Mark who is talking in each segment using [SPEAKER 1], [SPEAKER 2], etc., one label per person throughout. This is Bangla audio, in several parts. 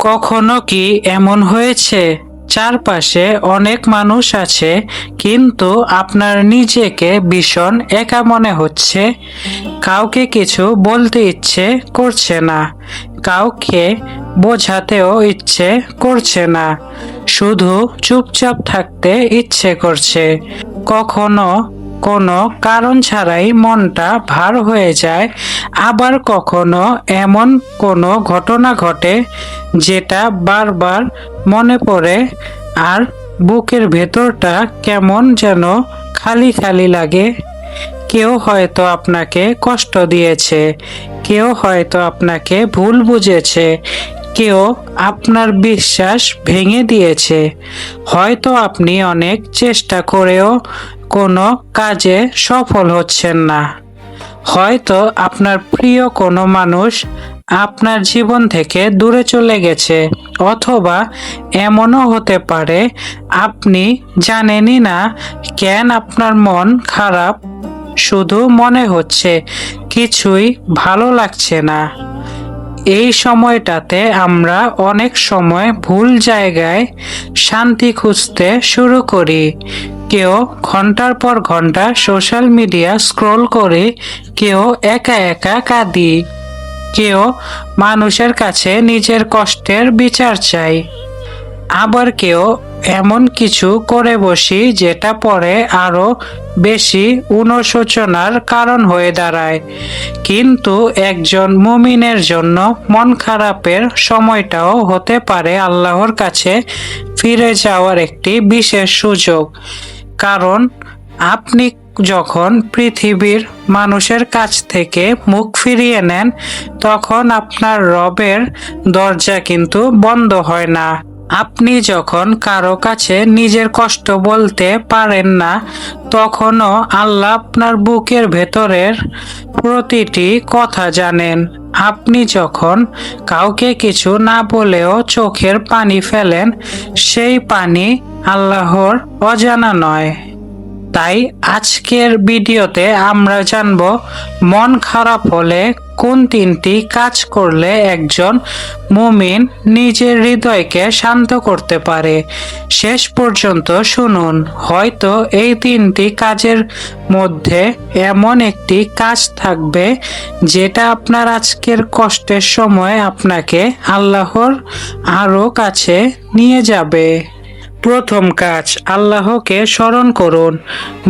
[SPEAKER 1] কখনো কি এমন হয়েছে চারপাশে অনেক মানুষ আছে কিন্তু আপনার নিজেকে ভীষণ একা মনে হচ্ছে? কাউকে কিছু বলতে ইচ্ছে করছে না, কাউকে বোঝাতেও ইচ্ছে করছে না, শুধু চুপচাপ থাকতে ইচ্ছে করছে। কখনো কোনো কারণ ছাড়াই মনটা ভার হয়ে যায়, আবার কখনো এমন কোনো ঘটনা ঘটে যেটা বারবার মনে পড়ে আর বুকের ভেতরটা কেমন যেন খালি খালি লাগে। কেউ হয়তো আপনাকে কষ্ট দিয়েছে, কেউ হয়তো আপনাকে ভুল বুঝেছে, কেউ আপনার বিশ্বাস ভেঙে দিয়েছে। হয়তো আপনি অনেক চেষ্টা করেও কোনো কাজে সফল হচ্ছেন না। হয়তো আপনার প্রিয় কোনো মানুষ আপনার জীবন থেকে দূরে চলে গেছে, অথবা এমনও হতে পারে আপনি জানেনই না কেন আপনার মন খারাপ, শুধু মনে হচ্ছে কিছুই ভালো লাগছে না। এই সময়টাতে আমরা অনেক সময় ভুল জায়গায় শান্তি খুঁজতে শুরু করি। কেউ ঘন্টার পর ঘন্টা সোশ্যাল মিডিয়া স্ক্রল করে, কেউ একা একা কাঁদি, কেউ মানুষের কাছে নিজের কষ্টের বিচার চাই, আবার কেউ এমন কিছু করে বসি যেটা পরে আরো বেশি অনুশোচনার কারণ হয়ে দাঁড়ায়। কিন্তু একজন মুমিনের জন্য মন খারাপের সময়টাও হতে পারে আল্লাহর কাছে ফিরে যাওয়ার একটি বিশেষ সুযোগ। কারণ আপনি যখন পৃথিবীর মানুষের কাছ থেকে মুখ ফিরিয়ে নেন, তখন আপনার রবের দরজা কিন্তু বন্ধ হয় না। আপনি যখন কারো কাছে নিজের কষ্ট বলতে পারেন না, তখনও আল্লাহ আপনার বুকের ভেতরের প্রতিটি কথা জানেন। আপনি যখন কাউকে কিছু না বলেও চোখের পানি ফেলেন, সেই পানি আল্লাহর অজানা নয়। তাই আজকের ভিডিওতে আমরা জানব মন খারাপ হলে কোন তিনটি কাজ করলে একজন মুমিন নিজের হৃদয়কে শান্ত করতে পারে। শেষ পর্যন্ত শুনুন, হয়তো এই তিনটি কাজের মধ্যে এমন একটি কাজ থাকবে যেটা আপনার আজকের কষ্টের সময় আপনাকে আল্লাহর আরো কাছে নিয়ে যাবে। প্রথম কাজ, আল্লাহকে স্মরণ করুন।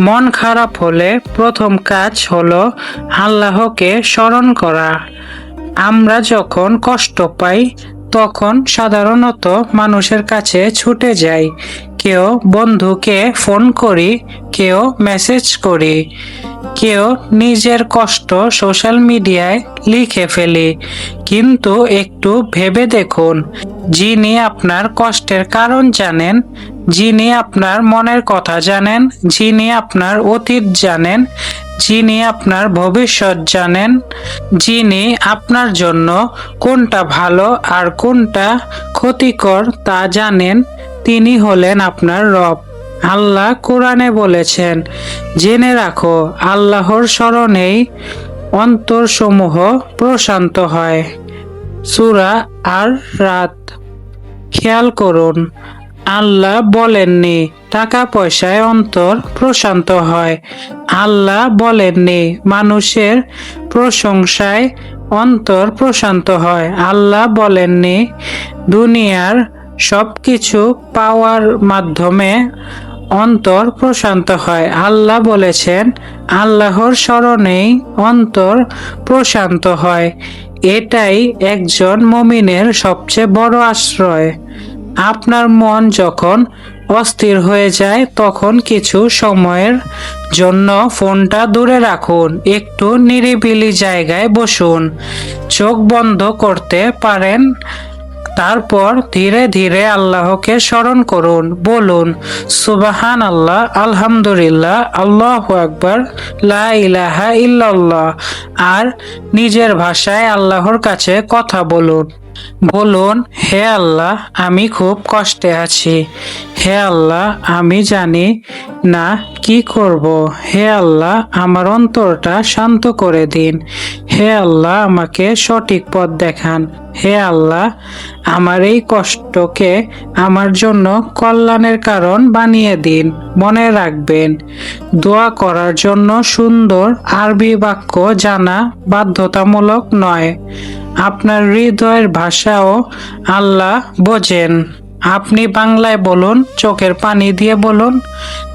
[SPEAKER 1] মন খারাপ হলে প্রথম কাজ হলো আল্লাহকে স্মরণ করা। আমরা যখন কষ্ট পাই তখন সাধারণত মানুষের কাছে ছুটে যাই। কেউ বন্ধুকে ফোন করি, কেউ মেসেজ করি, কেউ নিজের কষ্ট সোশ্যাল মিডিয়ায় লিখে ফেলি। কিন্তু একটু ভেবে দেখুন, যিনি আপনার কষ্টের কারণ জানেন, যিনি আপনার মনের কথা জানেন, যিনি আপনার অতীত জানেন, যিনি আপনার ভবিষ্যৎ জানেন, যিনি আপনার জন্য কোনটা ভালো আর কোনটা ক্ষতিকর তা জানেন, তিনি হলেন আপনার রব। আল্লাহ কোরআনে বলেছেন, জেনে রাখো আল্লাহর স্মরণেই অন্তরসমূহ প্রশান্ত হয়। সূরা আর রাত। খেয়াল করুন, আল্লাহ বলেননি টাকা পয়সায় অন্তর প্রশান্ত হয়। আল্লাহ বলেননি মানুষের প্রশংসায় অন্তর প্রশান্ত হয়। আল্লাহ বলেননি দুনিয়ার সবকিছু পাওয়ার মাধ্যমে অন্তর প্রশান্ত হয়। আল্লাহ বলেছেন আল্লাহর স্মরণেই অন্তর প্রশান্ত হয়। এটাই একজন মুমিনের সবচেয়ে বড় আশ্রয়। আপনার মন যখন অস্থির হয়ে যায় তখন কিছু সময়ের জন্য ফোনটা দূরে রাখুন, একটু নিরিবিলি জায়গায় বসুন, চোখ বন্ধ করতে পারেন। তারপর ধীরে ধীরে আল্লাহকে স্মরণ করুন। বলুন সুবহান আল্লাহ, আলহামদুলিল্লাহ, আল্লাহু আকবার, লা ইলাহা ইল্লাল্লাহ। আর নিজের ভাষায় আল্লাহর কাছে কথা বলুন। বলুন, হে আল্লাহ, আমি খুব কষ্টে আছি। হে আল্লাহ, আমি জানি না কি করব। হে আল্লাহ, আমার অন্তরটা শান্ত করে দিন। হে আল্লাহ, আমাকে সঠিক পথ দেখান। হে আল্লাহ, আমার এই কষ্টকে আমার জন্য কল্যাণের কারণ বানিয়ে দিন। মনে রাখবেন, দোয়া করার জন্য সুন্দর আরবি বাক্য জানা বাধ্যতামূলক নয়। আপনার হৃদয়ের ভাষাও আল্লাহ বোঝেন। আপনি বাংলায় বলুন, চোখের পানি দিয়ে বলুন,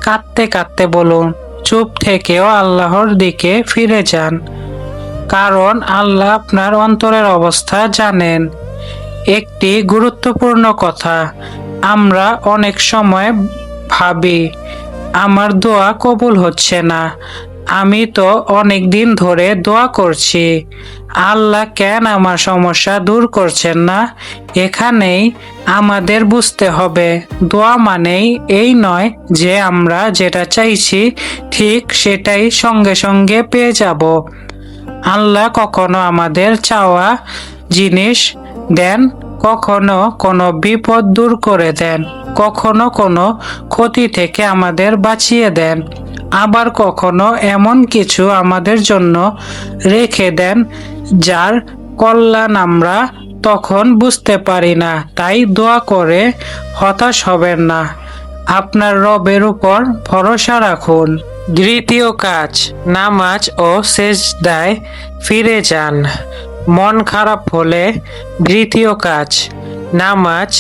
[SPEAKER 1] কাঁদতে কাঁদতে বলুন, চুপ থেকেও আল্লাহর দিকে ফিরে যান, কারণ আল্লাহ আপনার অন্তরের অবস্থা জানেন। একটি গুরুত্বপূর্ণ কথা, আমরা অনেক সময় ভাবি আমার দোয়া কবুল হচ্ছে না, আমি তো অনেক দিন ধরে দোয়া করছি, আল্লাহ কেন আমার সমস্যা দূর করছেন না? এখানেই আমাদের বুঝতে হবে, দোয়া মানেই এই নয় যে আমরা যেটা চাইছি ঠিক সেটাই সঙ্গে সঙ্গে পেয়ে যাব। আল্লাহ কখনো আমাদের চাওয়া জিনিস দেন, কখনো কোনো বিপদ দূর করে দেন, কখনো কোনো ক্ষতি থেকে আমাদের বাঁচিয়ে দেন, আবার কখনো এমন কিছু আমাদের জন্য রেখে দেন যার কল্যাণ আমরা তখন বুঝতে পারি না। তাই দোয়া করে হতাশ হবেন না, আপনার রবের উপর ভরসা রাখুন। দ্বিতীয় কাজ, নামাজ ও সেজদায় ফিরে যান। মন খারাপ হলে দ্বিতীয় কাজ, নামাজ।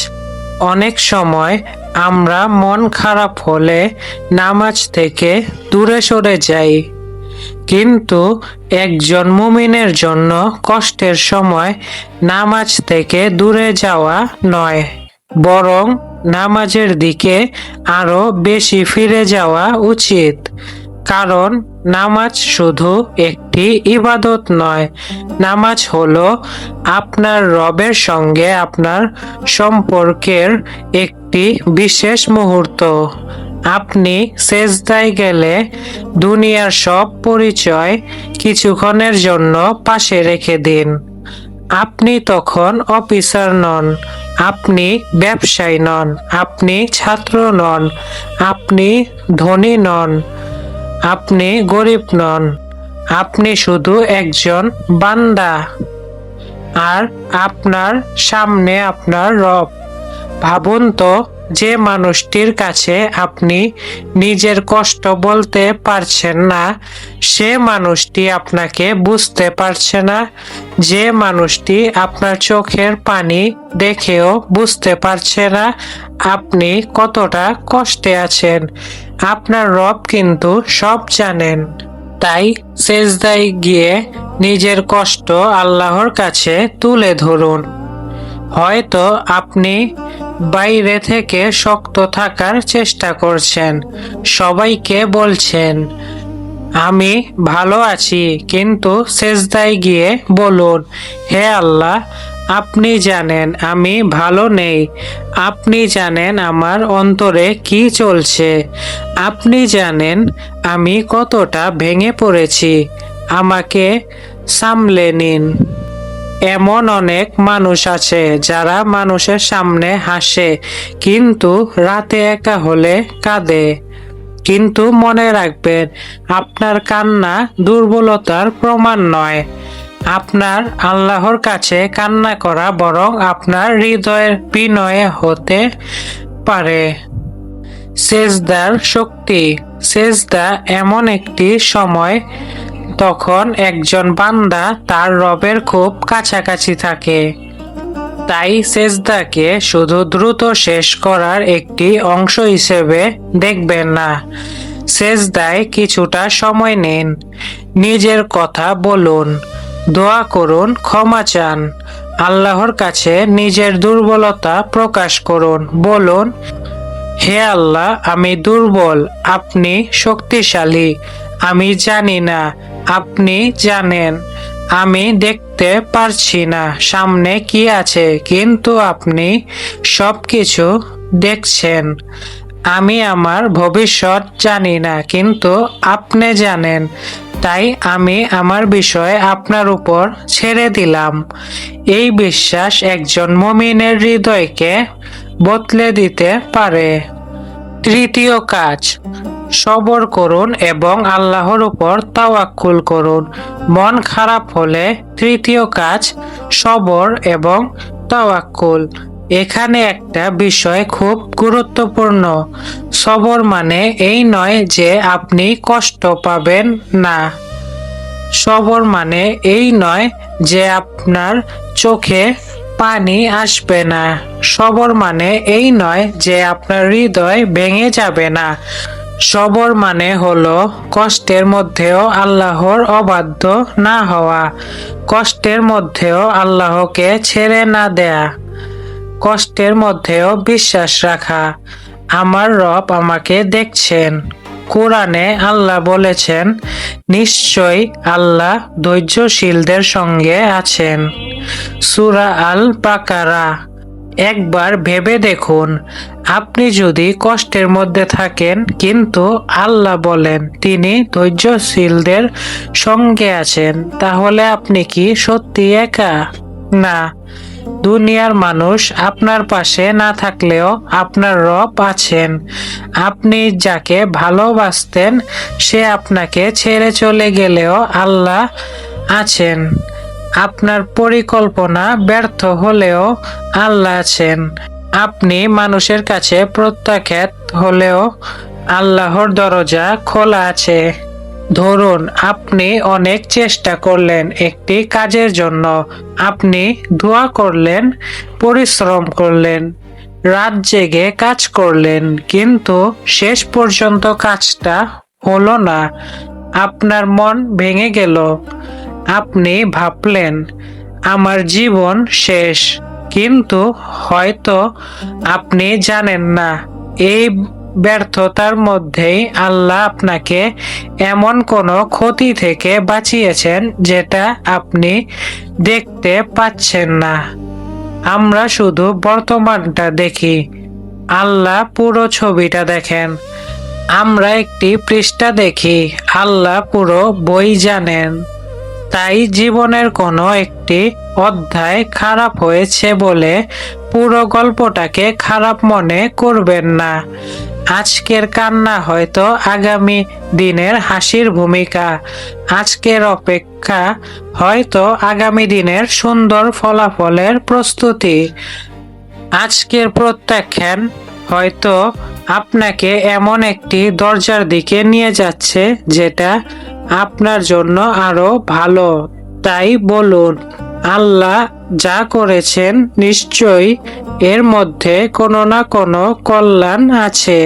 [SPEAKER 1] অনেক সময় আমরা মন খারাপ হলে নামাজ থেকে দূরে সরে যাই, কিন্তু একজন মুমিনের জন্য কষ্টের সময় নামাজ থেকে দূরে যাওয়া নয়, বরং নামাজের দিকে আরো বেশি ফিরে যাওয়া উচিত। কারণ নামাজ শুধু একটি ইবাদত নয়, নামাজ হলো আপনার রবের সঙ্গে আপনার সম্পর্কের একটি বিশেষ মুহূর্ত। আপনি সেজদায় গেলে দুনিয়ার সব পরিচয় কিছুক্ষণের জন্য পাশে রেখে দিন। আপনি তখন অফিসার নন, আপনি ব্যবসায়ী নন, আপনি ছাত্র নন, আপনি ধনী নন, আপনি গরিব নন, আপনি শুধু একজন বান্দা, আর আপনার সামনে আপনার রব। ভাবুন তো, যে মানুষটির কাছে আপনি নিজের কষ্ট বলতে পারছেন না, সে মানুষটি আপনাকে বুঝতে পারছে না, যে মানুষটি আপনার চোখের পানি দেখেও বুঝতে পারছে না আপনি কতটা কষ্টে আছেন, আপনার রব কিন্তু সব জানেন। তাই সেজদায় গিয়ে নিজের কষ্ট আল্লাহর কাছে তুলে ধরুন। হয়তো আপনি বাইরে থেকে শক্ত থাকার চেষ্টা করছেন, সবাইকে বলছেন আমি ভালো আছি, কিন্তু সেজদায় গিয়ে বলুন, হে আল্লাহ, আপনি জানেন আমি ভালো নেই, আপনি জানেন আমার অন্তরে কি চলছে, আপনি জানেন আমি কতটা ভেঙে পড়েছি, আমাকে সামলে নিন। এমন অনেক মানুষ আছে যারা মানুষের সামনে হাসে কিন্তু রাতে একা হলে কাঁদে। কিন্তু মনে রাখবেন, আপনার কান্না দুর্বলতার প্রমাণ নয়, আপনার আল্লাহর কাছে কান্না করা বরং আপনার হৃদয়ের বিনয় হতে পারে। সেজদার শক্তি। সেজদা এমন একটি সময় তখন একজন বান্দা তার রবের খুব কাছাকাছি থাকে। তাই সেজদাকে শুধু দ্রুত শেষ করার একটি অংশ হিসেবে দেখবেন না। সেজদায় কিছুটা সময় নিন, নিজের কথা বলুন, দোয়া করুন, ক্ষমা চান, আল্লাহর কাছে নিজের দুর্বলতা প্রকাশ করুন। বলুন, হে আল্লাহ, আমি দুর্বল, আপনি শক্তিশালী, আমি জানি না, আপনি জানেন, আমি দেখতে পারছি না সামনে কি আছে, কিন্তু আপনি সবকিছু দেখছেন। আমি আমার ভবিষ্যৎ জানি না, কিন্তু আপনি জানেন, তাই আমি আমার বিষয় আপনার উপর ছেড়ে দিলাম। এই বিশ্বাস একজন মুমিনের হৃদয়কে বদলে দিতে পারে। তৃতীয় কাজ, সবর করুন এবং আল্লাহর উপর তাওয়াক্কুল করুন। মন খারাপ হলে তৃতীয় কাজ সবর এবং তাওয়াক্কুল। এখানে একটা বিষয় খুব গুরুত্বপূর্ণ। সবর মানে এই নয় যে আপনি কষ্ট পাবেন না। সবর মানে এই নয় যে আপনার চোখে পানি আসবে না। সবর মানে এই নয় যে আপনার হৃদয় ভেঙে যাবে না। সবর মানে হলো কষ্টের মধ্যেও আল্লাহর অবাধ্য না হওয়া, কষ্টের মধ্যেও আল্লাহকে ছেড়ে না দেয়া, কষ্টের মধ্যেও বিশ্বাস রাখা। আমার রব আমাকে দেখছেন। কোরআনে আল্লাহ বলেছেন, নিশ্চয়ই আল্লাহ ধৈর্যশীলদের সঙ্গে আছেন। সূরা আল বাকারা। একবার ভেবে দেখুন, আপনি যদি কষ্টের মধ্যে থাকেন কিন্তু আল্লাহ বলেন তিনি ধৈর্যশীলদের সঙ্গে আছেন, তাহলে আপনি কি সত্যি একা? না। দুনিয়ার মানুষ আপনার পাশে না থাকলেও আপনার রব আছেন। আপনি যাকে ভালোবাসতেন সে আপনাকে ছেড়ে চলে গেলেও আল্লাহ আছেন। আপনার পরিকল্পনা ব্যর্থ হলেও আল্লাহ আছেন। আপনি মানুষের কাছে প্রত্যাখ্যাত হলেও আল্লাহর দরজা খোলা আছে। ধরুন আপনি অনেক চেষ্টা করলেন একটি কাজের জন্য, আপনি দোয়া করলেন, পরিশ্রম করলেন, রাত জেগে কাজ করলেন, কিন্তু শেষ পর্যন্ত কাজটা হলো না। আপনার মন ভেঙে গেল। আপনি ভাবলেন আমার জীবন শেষ, কিন্তু হয়তো আপনি জানেন না এই ব্যর্থতার মধ্যেই আল্লাহ আপনাকে এমন কোনো ক্ষতি থেকে বাঁচিয়েছেন যেটা আপনি দেখতে পাচ্ছেন না। আমরা শুধু বর্তমানটা দেখি, আল্লাহ পুরো ছবিটা দেখেন। আমরা একটি পৃষ্ঠা দেখি, আল্লাহ পুরো বই জানেন। তাই জীবনের কোনো একটি অধ্যায় খারাপ হয়েছে বলে পুরো গল্পটাকে খারাপ মনে করবেন না। আজকের কান্না হয়তো আগামী দিনের হাসির ভূমিকা, আজকের অপেক্ষা হয়তো আগামী দিনের সুন্দর ফলাফলের প্রস্তুতি, আজকের প্রত্যাখ্যান হয়তো আপনাকে এমন একটি দরজার দিকে নিয়ে যাচ্ছে যেটা আপনার জন্য আরো ভালো। তাই বলুন, আল্লাহ যা করেছেন নিশ্চয়ই এর মধ্যে কোনো না কোনো কল্যাণ আছে।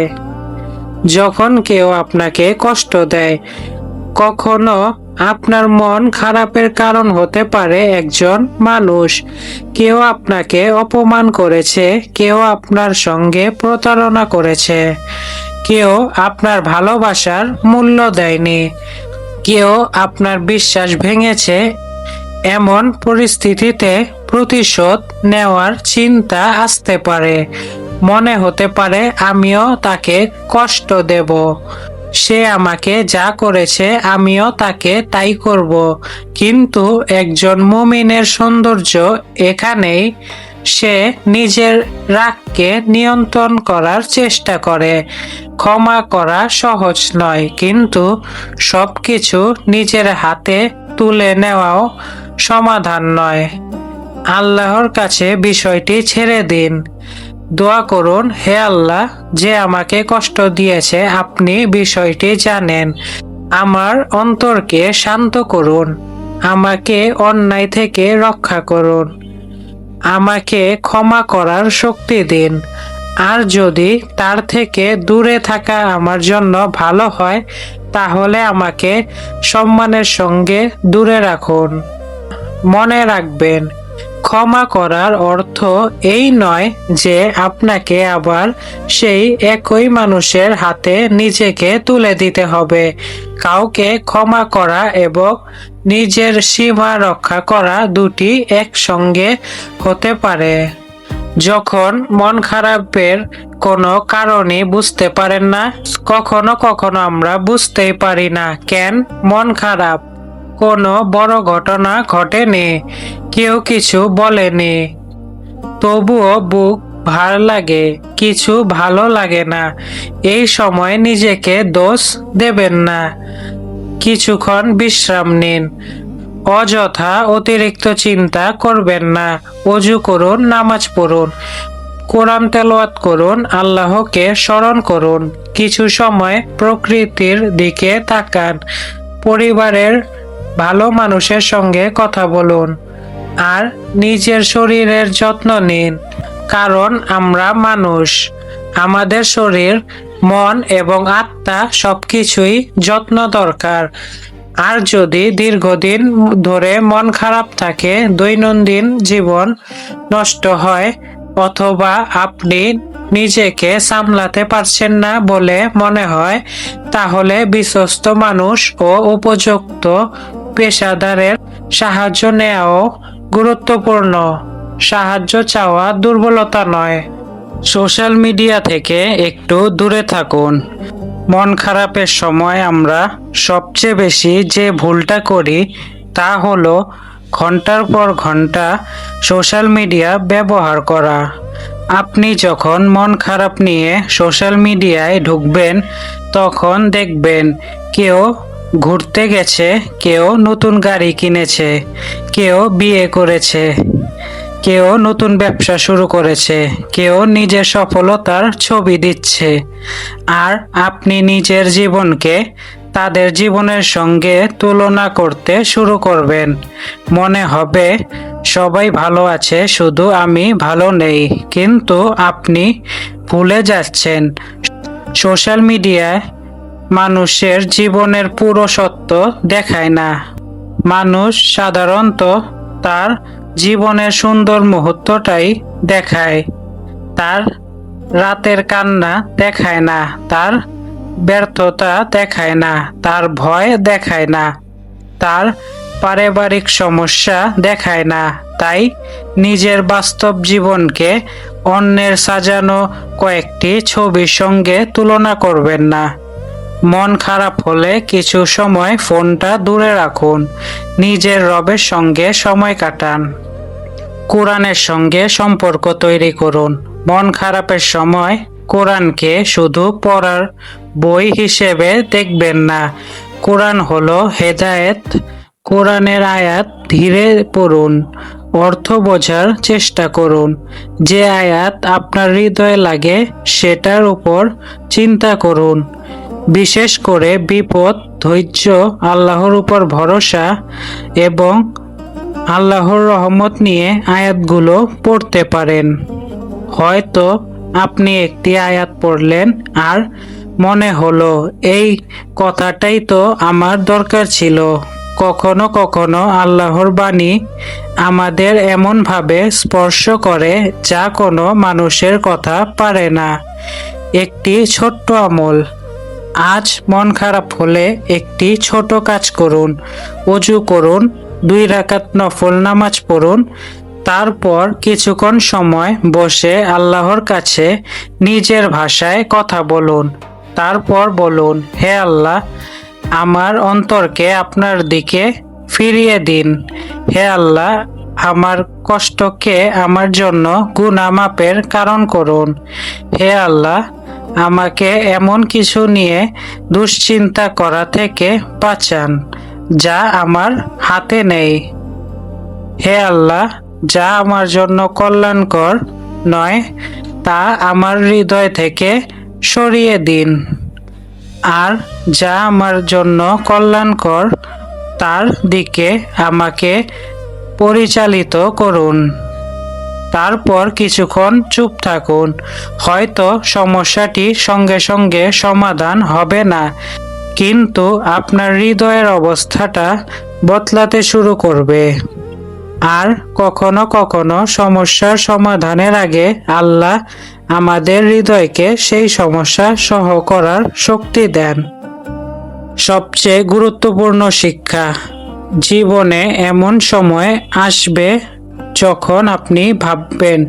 [SPEAKER 1] যখন কেউ আপনাকে কষ্ট দেয়, কখনো আপনার মন খারাপের কারণ হতে পারে একজন মানুষ। কেউ আপনাকে অপমান করেছে, কেউ আপনার সঙ্গে প্রতারণা করেছে, কেউ আপনার ভালোবাসার মূল্য দেয়নি, কেউ আপনার বিশ্বাস ভেঙেছে। এমন পরিস্থিতিতে প্রতিশোধ নেওয়ার চিন্তা আসতে পারে। মনে হতে পারে আমিও তাকে কষ্ট দেব, সে আমাকে যা করেছে আমিও তাকে তাই করব। কিন্তু একজন মুমিনের সৌন্দর্য এখানেই, সে নিজের রাগকে নিয়ন্ত্রণ করার চেষ্টা করে। ক্ষমা করা সহজ নয়, কিন্তু সবকিছু নিজের হাতে তুলে নেওয়াও সমাধান নয়। আল্লাহর কাছে বিষয়টি ছেড়ে দিন। দোয়া করুন, হে আল্লাহ, যে আমাকে কষ্ট দিয়েছে আপনি বিষয়টি জানেন। আমার অন্তরকে শান্ত করুন, আমাকে অন্যায় থেকে রক্ষা করুন, আমাকে ক্ষমা করার শক্তি দিন। আর যদি তার থেকে দূরে থাকা আমার জন্য ভালো হয়, তাহলে আমাকে সম্মানের সঙ্গে দূরে রাখুন। মনে রাখবেন, ক্ষমা করার অর্থ এই নয় যে আপনাকে আবার সেই একই মানুষের হাতে নিজেকে তুলে দিতে হবে। কাউকে ক্ষমা করা এবং নিজের সীমা রক্ষা করা দুটি একসঙ্গে হতে পারে। যখন মন খারাপের কোনো কারণই বুঝতে পারেন না, কখনো কখনো আমরা বুঝতেই পারি না কেন মন খারাপ। কোনো বড় ঘটনা ঘটেনি, কেউ কিছু বলেনি, তবুও বুক ভার লাগে, কিছু ভালো লাগে না। এই সময় নিজেকে দোষ দেবেন না। কিছুক্ষণ বিশ্রাম নিন। অযথা অতিরিক্ত চিন্তা করবেন না। অজু করুন, নামাজ পড়ুন, কোরআন তেলাওয়াত করুন, আল্লাহকে স্মরণ করুন। কিছু সময় প্রকৃতির দিকে তাকান। পরিবারের ভালো মানুষের সঙ্গে কথা বলুন আর নিজের শরীরের যত্ন নিন। কারণ আমরা মানুষ, আমাদের শরীর, মন এবং আত্মা সবকিছুই যত্ন দরকার। আর যদি দীর্ঘদিন ধরে মন খারাপ থাকে, দৈনন্দিন জীবন নষ্ট হয়, অথবা আপনি নিজেকে সামলাতে পারছেন না বলে মনে হয়, তাহলে বিশ্বস্ত মানুষ ও উপযুক্ত পেশাদারের সাহায্য নেওয়াও গুরুত্বপূর্ণ। সাহায্য চাওয়া দুর্বলতা নয়। সোশ্যাল মিডিয়া থেকে একটু দূরে থাকুন। মন খারাপের সময় আমরা সবচেয়ে বেশি যে ভুলটা করি তা হলো ঘন্টার পর ঘন্টা সোশ্যাল মিডিয়া ব্যবহার করা। আপনি যখন মন খারাপ নিয়ে সোশ্যাল মিডিয়ায় ঢুকবেন, তখন দেখবেন কেউ ঘুরতে গেছে, কেউ নতুন গাড়ি কিনেছে, কেউ বিয়ে করেছে, কেউ নতুন ব্যবসা শুরু করেছে, কেউ নিজের সফলতার ছবি দিচ্ছে। আর আপনি নিজের জীবনকে তাদের জীবনের সঙ্গে তুলনা করতে শুরু করবেন। মনে হবে সবাই ভালো আছে, শুধু আমি ভালো নেই। কিন্তু আপনি ভুলে যাচ্ছেন, সোশ্যাল মিডিয়ায় মানুষের জীবনের পুরো সত্য দেখায় না। মানুষ সাধারণত তার জীবনের সুন্দর মুহূর্তটাই দেখায়। তার রাতের কান্না দেখায় না, তার ব্যর্থতা দেখায় না, তার ভয় দেখায় না, তার পারিবারিক সমস্যা দেখায় না। তাই নিজের বাস্তব জীবনকে অন্যের সাজানো কয়েকটি ছবির সঙ্গে তুলনা করবেন না। মন খারাপ হলে কিছু সময় ফোনটা দূরে রাখুন। নিজের রবের সঙ্গে সময় কাটান। কোরআনের সঙ্গে সম্পর্ক তৈরি করুন। মন খারাপের সময় কোরআনকে শুধু পড়ার বই হিসেবে দেখবেন না। কোরআন হলো হেদায়েত। কোরআনের আয়াত ধীরে পড়ুন, অর্থ বোঝার চেষ্টা করুন। যে আয়াত আপনার হৃদয়ে লাগে সেটার উপর চিন্তা করুন। বিশেষ করে বিপদ, ধৈর্য, আল্লাহর উপর ভরসা এবং আল্লাহর রহমত নিয়ে আয়াতগুলো পড়তে পারেন। হয়তো আপনি একটি আয়াত পড়লেন আর মনে হলো এই কথাটাই তো আমার দরকার ছিল। কখনো কখনো আল্লাহর বাণী আমাদের এমনভাবে স্পর্শ করে যা কোনো মানুষের কথা পারে না। একটি ছোট্ট আমল। আজ মন খারাপ হলে একটি ছোট কাজ করুন। অজু করুন, 2 রাকাত নফল নামাজ পড়ুন, তারপর কিছুক্ষণ সময় বসে আল্লাহর কাছে নিজের ভাষায় কথা বলুন। তারপর বলুন, হে আল্লাহ, আমার অন্তরকে আপনার দিকে ফিরিয়ে দিন। হে আল্লাহ, আমার কষ্টকে আমার জন্য গুনাহ মাপের কারণ করুন। হে আল্লাহ, আমাকে এমন কিছু নিয়ে দুশ্চিন্তা করা থেকে বাঁচান যা আমার হাতে নেই। হে আল্লাহ, যা আমার জন্য কল্যাণকর নয় তা আমার হৃদয় থেকে সরিয়ে দিন, আর যা আমার জন্য কল্যাণকর তার দিকে আমাকে পরিচালিত করুন। তারপর কিছুক্ষণ চুপ থাকুন। হয়তো সমস্যাটি সঙ্গে সঙ্গে সমাধান হবে না, কিন্তু আপনার হৃদয়ের অবস্থাটা বদলাতে শুরু করবে। আর কখনো কখনো সমস্যার সমাধানের আগে আল্লাহ আমাদের হৃদয়কে সেই সমস্যা সহ করার শক্তি দেন। সবচেয়ে গুরুত্বপূর্ণ শিক্ষা। জীবনে এমন সময় আসবে যখন আপনি ভাববেন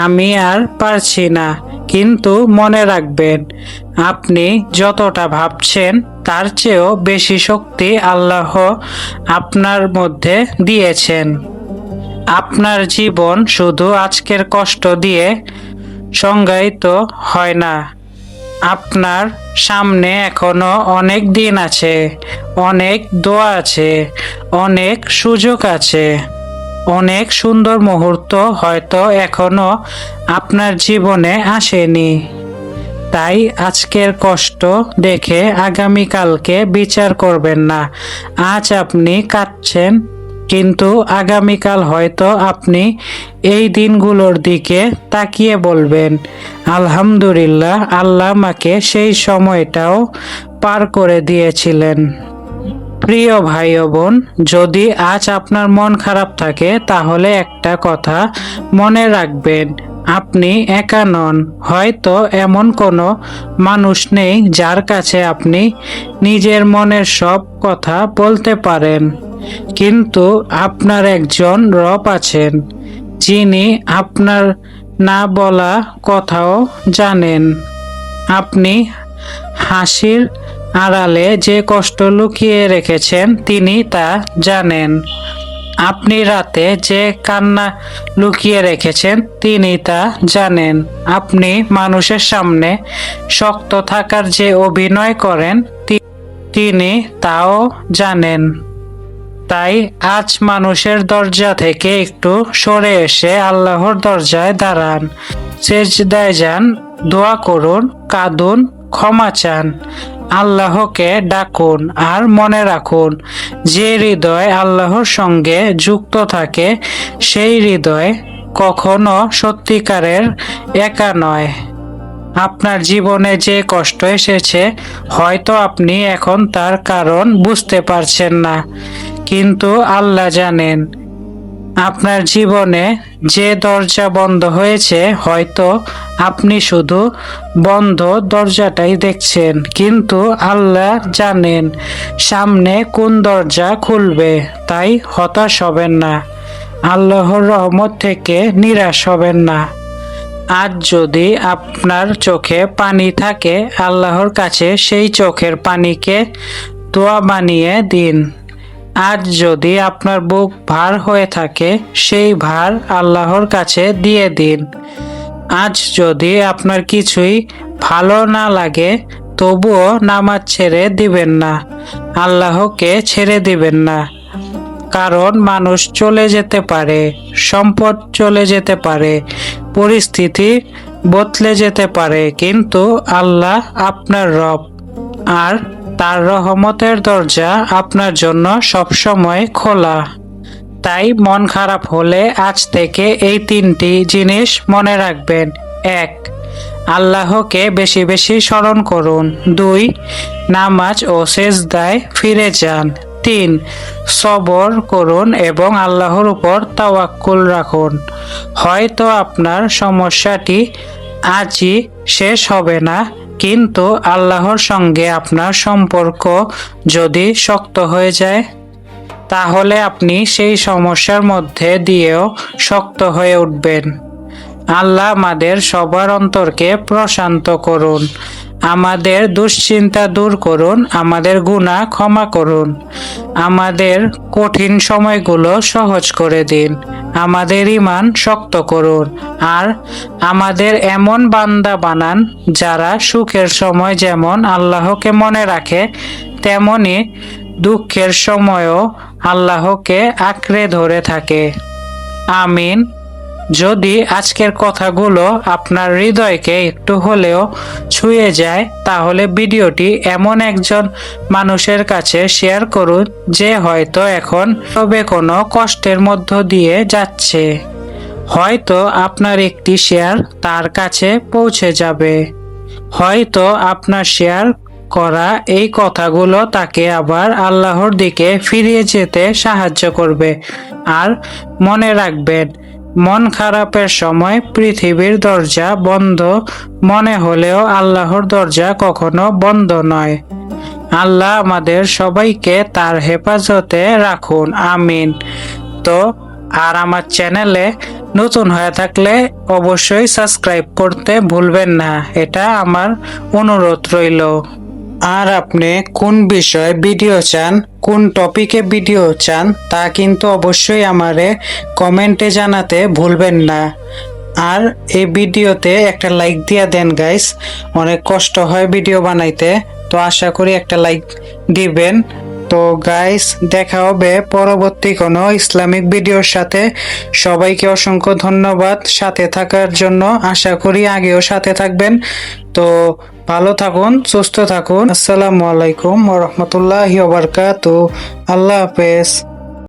[SPEAKER 1] আমি আর পারছি না, কিন্তু মনে রাখবেন আপনি যতটা ভাবছেন তার চেয়েও বেশি শক্তি আল্লাহ আপনার মধ্যে দিয়েছেন। আপনার জীবন শুধু আজকের কষ্ট দিয়ে সংজ্ঞায়িত হয় না। আপনার সামনে এখনো অনেক দিন আছে, অনেক দোয়া আছে, অনেক সুযোগ আছে, অনেক সুন্দর মুহূর্ত হয়তো এখনো আপনার জীবনে আসেনি। তাই আজকের কষ্ট দেখে আগামীকালকে বিচার করবেন না। আজ আপনি কাঁদছেন, কিন্তু আগামীকাল হয়তো আপনি এই দিনগুলোর দিকে তাকিয়ে বলবেন, আলহামদুলিল্লাহ, আল্লাহ আমাকে সেই সময়টাও পার করে দিয়েছিলেন। প্রিয় ভাই ও বোন, যদি আজ আপনার মন খারাপ থাকে তাহলে একটা কথা মনে রাখবেন, আপনি একা নন। হয়তো এমন কোনো মানুষ নেই যার কাছে আপনি নিজের মনের সব কথা বলতে পারেন, কিন্তু আপনার একজন রব আছেন, যিনি আপনার না বলা কথাও জানেন। আপনি হাসির আড়ালে যে কষ্ট লুকিয়ে রেখেছেন তিনি তা জানেন। আপনি রাতে যে কান্না লুকিয়ে রেখেছেন তিনি তা জানেন। আপনি মানুষের সামনে শক্ত থাকার যে অভিনয় করেন তিনি তাও জানেন। তাই আজ মানুষের দরজা থেকে একটু সরে এসে আল্লাহর দরজায় দাঁড়ান, সেজদায় যান, দোয়া করুন, কাঁদুন, ক্ষমা চান, আল্লাহকে ডাকুন। আর মনে রাখুন, যে হৃদয় আল্লাহর সঙ্গে যুক্ত থাকে সেই হৃদয় কখনো সত্যিকারের একা নয়। আপনার জীবনে যে কষ্ট এসেছে হয়তো আপনি এখন তার কারণ বুঝতে পারছেন না, কিন্তু আল্লাহ জানেন। আপনার জীবনে যে দরজা বন্ধ হয়েছে হয়তো আপনি শুধু বন্ধ দরজাটাই দেখছেন, কিন্তু আল্লাহ জানেন সামনে কোন দরজা খুলবে। তাই হতাশ হবেন না, আল্লাহর রহমত থেকে নিরাশ হবেন না। আজ যদি আপনার চোখে পানি থাকে, আল্লাহর কাছে সেই চোখের পানিকে দোয়া বানিয়ে দিন। আজ যদি আপনার বুক ভার হয়ে থাকে, সেই ভার আল্লাহর কাছে দিয়ে দিন। আজ যদি আপনার কিছুই ভালো না লাগে, তবুও নামাজ ছেড়ে দিবেন না, আল্লাহকে ছেড়ে দিবেন না। কারণ মানুষ চলে যেতে পারে, সম্পদ চলে যেতে পারে, পরিস্থিতি বদলে যেতে পারে, কিন্তু আল্লাহ আপনার রব, আর তার রহমতের দরজা আপনার জন্য সবসময় খোলা। তাই মন খারাপ হলে আজ থেকে এই 3টি জিনিস মনে রাখবেন। 1. আল্লাহকে বেশি বেশি স্মরণ করুন। 2. নামাজ ও সেজদায় ফিরে যান। 3. সবর করুন এবং আল্লাহর উপর তাওয়াক্কুল রাখুন। হয়তো আপনার সমস্যাটি আজই শেষ হবে না, কিন্তু আল্লাহর সঙ্গে আপনার সম্পর্ক যদি শক্ত হয়ে যায়, তাহলে আপনি সেই সমস্যার মধ্যে দিয়েও শক্ত হয়ে উঠবেন। আল্লাহ আমাদের সবার অন্তরকে প্রশান্ত করুন, আমাদের দুশ্চিন্তা দূর করুন, আমাদের গুনাহ ক্ষমা করুন, আমাদের কঠিন সময়গুলো সহজ করে দিন, আমাদের ঈমান শক্ত করুন, আর আমাদের এমন বান্দা বানান যারা সুখের সময় যেমন আল্লাহকে মনে রাখে, তেমনি দুঃখের সময়ও আল্লাহকে আঁকড়ে ধরে থাকে। আমিন। যদি আজকের কথাগুলো আপনার হৃদয়কে একটু হলেও ছুঁয়ে যায়, তাহলে ভিডিওটি এমন একজন মানুষের কাছে শেয়ার করুন যে হয়তো এখন তবে কোনো কষ্টের মধ্য দিয়ে যাচ্ছে। হয়তো আপনার একটি শেয়ার তার কাছে পৌঁছে যাবে। হয়তো আপনার শেয়ার করা এই কথাগুলো তাকে আবার আল্লাহর দিকে ফিরিয়ে যেতে সাহায্য করবে। আর মনে রাখবেন, মন খারাপের সময় পৃথিবীর দরজা বন্ধ মনে হলেও আল্লাহর দরজা কখনো বন্ধ নয়। আল্লাহ আমাদের সবাইকে তার হেফাজতে রাখুন। আমিন। তো আর আমার চ্যানেলে নতুন হয়ে থাকলে অবশ্যই সাবস্ক্রাইব করতে ভুলবেন না, এটা আমার অনুরোধ রইল। আর আপনি কোন বিষয়ে ভিডিও চান, কোন টপিকে ভিডিও চান, তা কিন্তু অবশ্যই আমারে কমেন্টে জানাতে ভুলবেন না। আর এই ভিডিওতে একটা লাইক দিয়া দেন গাইস, অনেক কষ্ট হয় ভিডিও বানাইতে, তো আশা করি একটা লাইক দিবেন। তো গাইস, দেখা হবে পরবর্তী কোনো ইসলামিক ভিডিওর সাথে। সবাইকে অসংখ্য ধন্যবাদ সাথে থাকার জন্য, আশা করি আগেও সাথে থাকবেন। তো ভালো থাকুন, সুস্থ থাকুন। আসসালামু আলাইকুম ওয়া রাহমাতুল্লাহি ওয়া বারাকাতুহু। আল্লাহ হাফেজ।